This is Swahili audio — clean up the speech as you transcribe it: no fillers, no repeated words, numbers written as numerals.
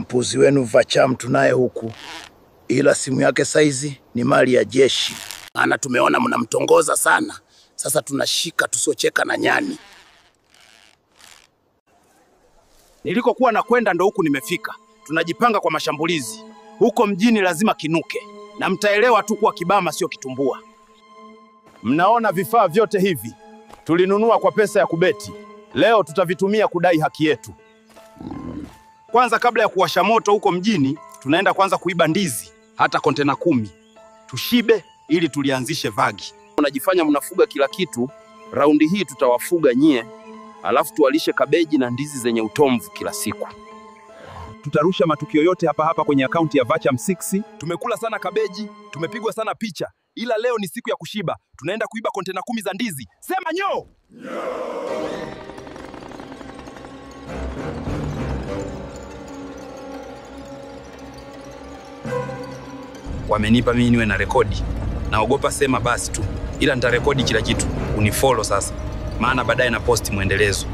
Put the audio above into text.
mpuzi wenu Vacham tunaye huku, ila simu yake saizi ni mali ya jeshi. Ana tumeona mnamtongoza sana, sasa tunashika tusiocheka na nyani. Nilikokuwa nakwenda ndo huku nimefika. Tunajipanga kwa mashambulizi. Huko mjini lazima kinuke, na mtaelewa tu kuwa Kibama sio kitumbua. Mnaona vifaa vyote hivi tulinunua kwa pesa ya kubeti. Leo tutavitumia kudai haki yetu. Kwanza kabla ya kuwasha moto huko mjini, tunaenda kwanza kuiba ndizi, hata kontena 10. Tushibe ili tulianzishe vagi. Unajifanya mnafuga kila kitu, raundi hii tutawafuga nyie, alafu tuwalishe kabeji na ndizi zenye utomvu kila siku. Tutarusha matukio yote hapa kwenye akaunti ya Vacham 6. Tumekula sana kabeji, tumepigwa sana picha, ila leo ni siku ya kushiba. Tunaenda kuiba kontena 10 za ndizi. Sema nyo! Wamenipa mimi niwe na rekodi. Naogopa sema basi tu, ila nitarekodi kila kitu. Unifollow sasa, maana baadaye na posti muendelezo.